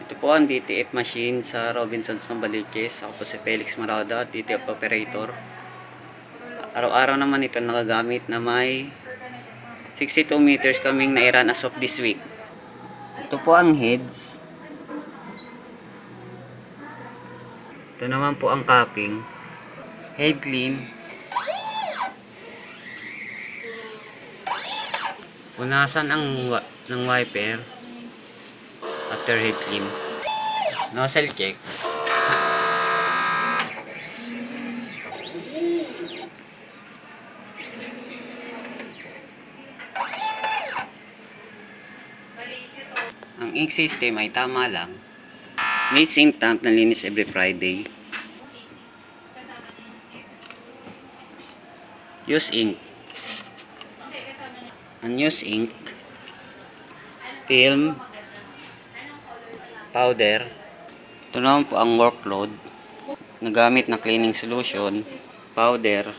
Ito po ang DTF machine sa Robinsons Sambaliches. Ako po si Felix Marauda, DTF operator. Araw-araw naman ito nagagamit na may 62 meters kaming nairan as of this week. Ito po ang heads. Ito naman po ang capping. Head clean. Punasan ng wiper after head clean. Nozzle check. Ang ink system ay tama lang. May sink tank na linis every Friday. Use ink. Unused ink. Film. Powder. Ito naman po ang workload. Nagamit na cleaning solution. Powder.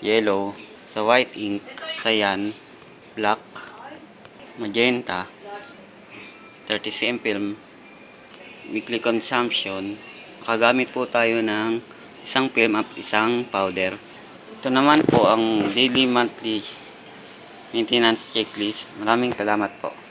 Yellow. Sa white ink. Cyan. Black. Magenta. 30 cm film. Weekly consumption. Nakagamit po tayo ng isang film at isang powder. Ito naman po ang daily monthly maintenance checklist. Maraming salamat po.